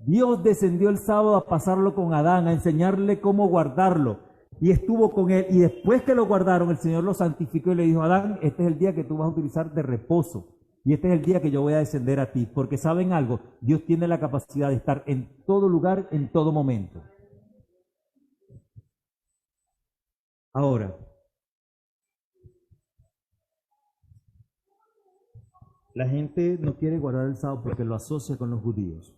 Dios descendió el sábado a pasarlo con Adán, a enseñarle cómo guardarlo. Y estuvo con él. Y después que lo guardaron, el Señor lo santificó y le dijo: Adán, este es el día que tú vas a utilizar de reposo. Y este es el día que yo voy a descender a ti. Porque ¿saben algo? Dios tiene la capacidad de estar en todo lugar, en todo momento. Ahora, la gente no quiere guardar el sábado porque lo asocia con los judíos,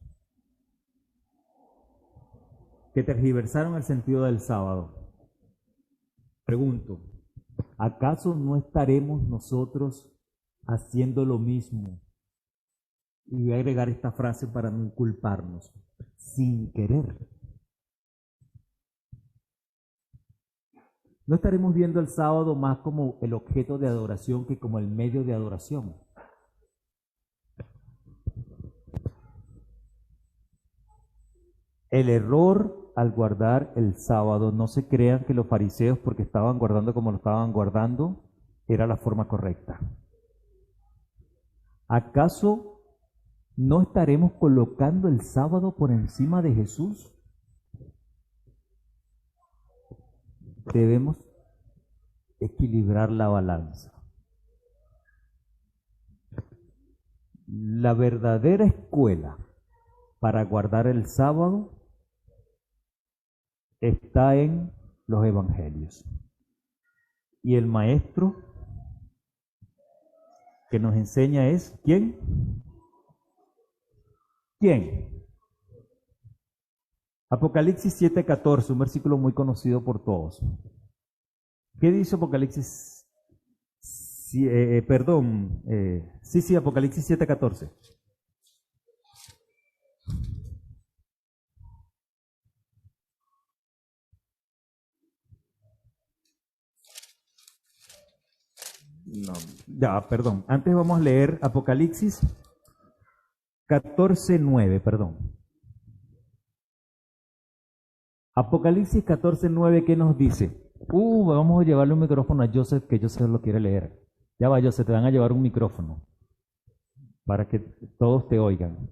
que tergiversaron el sentido del sábado. Pregunto, ¿acaso no estaremos nosotros haciendo lo mismo? Y voy a agregar esta frase para no inculparnos: sin querer. ¿No estaremos viendo el sábado más como el objeto de adoración que como el medio de adoración? El error al guardar el sábado, no se crean que los fariseos, porque estaban guardando como lo estaban guardando, era la forma correcta. ¿Acaso no estaremos colocando el sábado por encima de Jesús? Debemos equilibrar la balanza. La verdadera escuela para guardar el sábado está en los evangelios. Y el maestro que nos enseña es ¿quién? ¿Quién? Apocalipsis 7:14, un versículo muy conocido por todos. ¿Qué dice Apocalipsis? Apocalipsis 7:14. No, ya, perdón. Antes vamos a leer Apocalipsis 14:9, perdón. Apocalipsis 14:9, ¿qué nos dice? Vamos a llevarle un micrófono a Joseph, que Joseph lo quiere leer. Ya va, Joseph, te van a llevar un micrófono para que todos te oigan.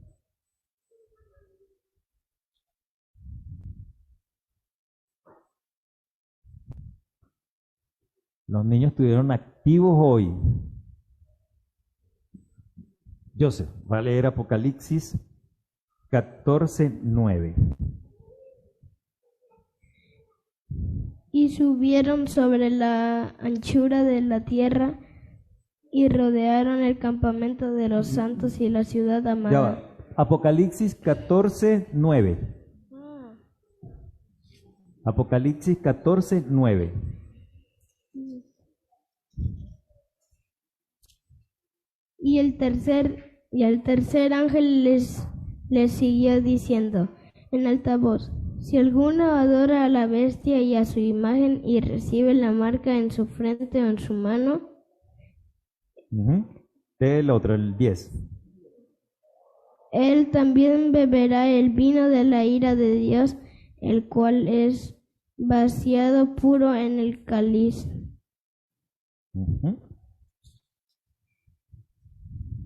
Los niños estuvieron activos hoy. Joseph va a leer Apocalipsis 14:9. Y subieron sobre la anchura de la tierra y rodearon el campamento de los santos y la ciudad amada. Ya va. Apocalipsis 14:9. Apocalipsis 14:9. Y el tercer ángel les siguió diciendo en alta voz: si alguno adora a la bestia y a su imagen y recibe la marca en su frente o en su mano. El otro, el 10. Él también beberá el vino de la ira de Dios, el cual es vaciado puro en el cáliz.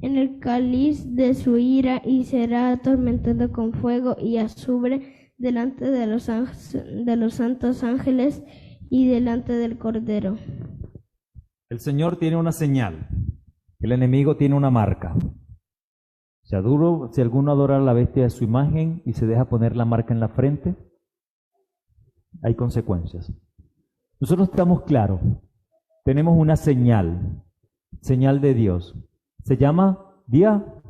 en el cáliz de su ira y será atormentado con fuego y azufre delante de los santos ángeles y delante del Cordero. El Señor tiene una señal, el enemigo tiene una marca. Si alguno adora a la bestia de su imagen y se deja poner la marca en la frente, hay consecuencias. Nosotros estamos claros, tenemos una señal de Dios. Se llama día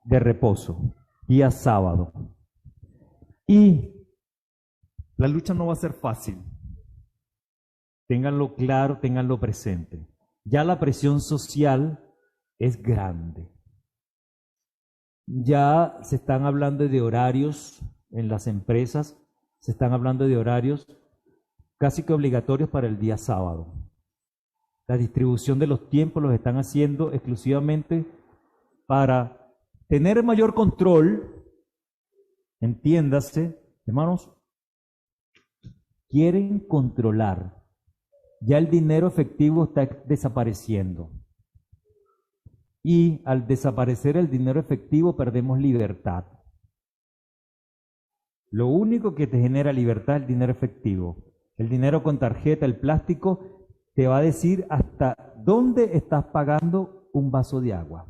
de reposo, día sábado. Y la lucha no va a ser fácil. Ténganlo claro, ténganlo presente. Ya la presión social es grande. Ya se están hablando de horarios en las empresas, se están hablando de horarios casi que obligatorios para el día sábado. La distribución de los tiempos los están haciendo exclusivamente para tener mayor control. Entiéndase, hermanos, quieren controlar. Ya el dinero efectivo está desapareciendo. Y al desaparecer el dinero efectivo perdemos libertad. Lo único que te genera libertad es el dinero efectivo. El dinero con tarjeta, el plástico, te va a decir hasta dónde estás pagando un vaso de agua.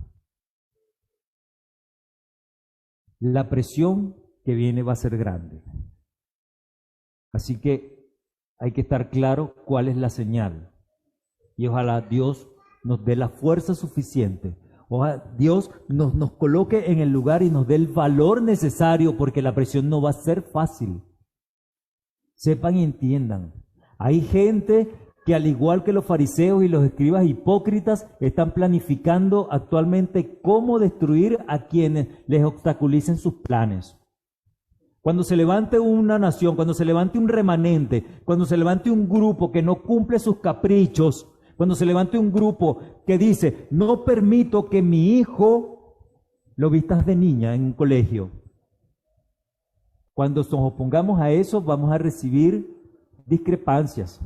La presión que viene va a ser grande. Así que hay que estar claro cuál es la señal. Y ojalá Dios nos dé la fuerza suficiente. Ojalá Dios nos coloque en el lugar y nos dé el valor necesario, porque la presión no va a ser fácil. Sepan y entiendan. Hay gente que, al igual que los fariseos y los escribas hipócritas, están planificando actualmente cómo destruir a quienes les obstaculicen sus planes. Cuando se levante una nación, cuando se levante un remanente, cuando se levante un grupo que no cumple sus caprichos, cuando se levante un grupo que dice, no permito que mi hijo lo vistas de niña en un colegio. Cuando nos opongamos a eso, vamos a recibir discrepancias.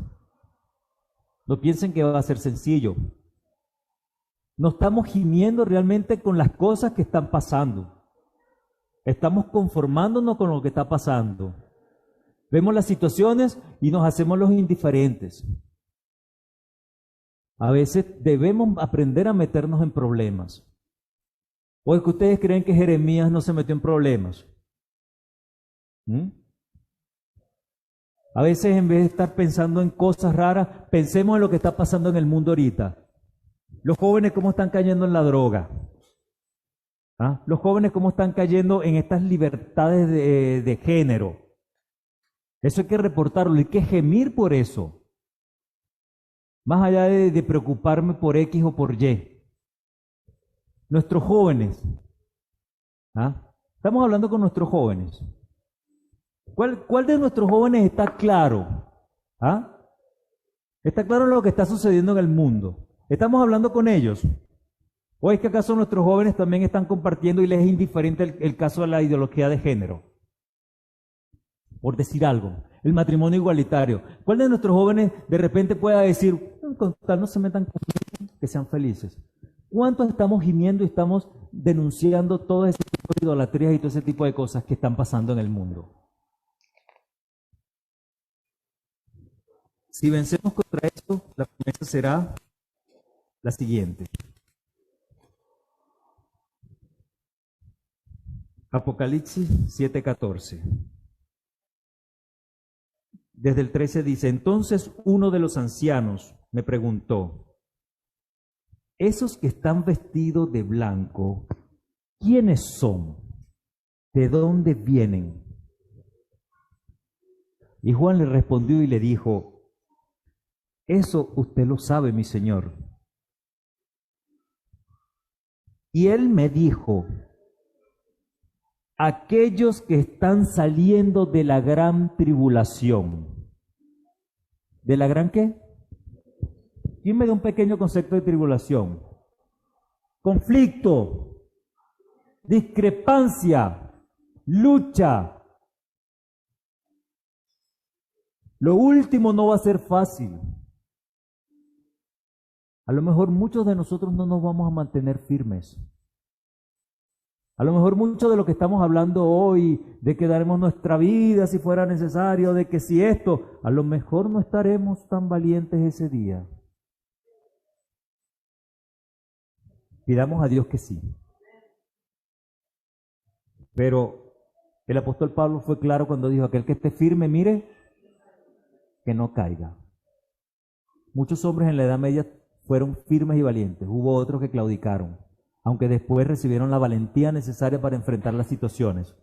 No piensen que va a ser sencillo. No estamos gimiendo realmente con las cosas que están pasando. Estamos conformándonos con lo que está pasando. Vemos las situaciones y nos hacemos los indiferentes. A veces debemos aprender a meternos en problemas. ¿O es que ustedes creen que Jeremías no se metió en problemas? A veces, en vez de estar pensando en cosas raras, pensemos en lo que está pasando en el mundo ahorita. Los jóvenes cómo están cayendo en la droga. Los jóvenes cómo están cayendo en estas libertades de género. Eso hay que reportarlo, hay que gemir por eso. Más allá de preocuparme por X o por Y. Nuestros jóvenes. Estamos hablando con nuestros jóvenes. ¿Cuál de nuestros jóvenes está claro? ¿Está claro lo que está sucediendo en el mundo? ¿Estamos hablando con ellos? ¿O es que acaso nuestros jóvenes también están compartiendo y les es indiferente el caso de la ideología de género? Por decir algo, el matrimonio igualitario. ¿Cuál de nuestros jóvenes de repente pueda decir, con tal no se metan conmigo, que sean felices? ¿Cuántos estamos gimiendo y estamos denunciando todo ese tipo de idolatrías y todo ese tipo de cosas que están pasando en el mundo? Si vencemos contra esto, la promesa será la siguiente. Apocalipsis 7:14. Desde el 13 dice, entonces uno de los ancianos me preguntó, esos que están vestidos de blanco, ¿quiénes son? ¿De dónde vienen? Y Juan le respondió y le dijo, eso usted lo sabe, mi señor. Y él me dijo, aquellos que están saliendo de la gran tribulación. ¿De la gran qué? ¿Quién me da un pequeño concepto de tribulación? Conflicto, discrepancia, lucha. Lo último no va a ser fácil. A lo mejor muchos de nosotros no nos vamos a mantener firmes. A lo mejor mucho de lo que estamos hablando hoy, de que daremos nuestra vida si fuera necesario, de que si esto, a lo mejor no estaremos tan valientes ese día. Pidamos a Dios que sí. Pero el apóstol Pablo fue claro cuando dijo, aquel que esté firme, mire, que no caiga. Muchos hombres en la Edad Media fueron firmes y valientes. Hubo otros que claudicaron, aunque después recibieron la valentía necesaria para enfrentar las situaciones.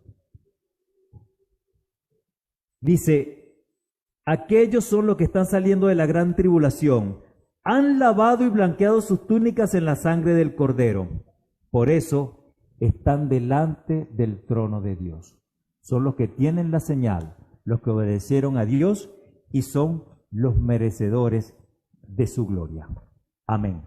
Dice, aquellos son los que están saliendo de la gran tribulación. Han lavado y blanqueado sus túnicas en la sangre del Cordero. Por eso están delante del trono de Dios. Son los que tienen la señal, los que obedecieron a Dios y son los merecedores de su gloria. Amén.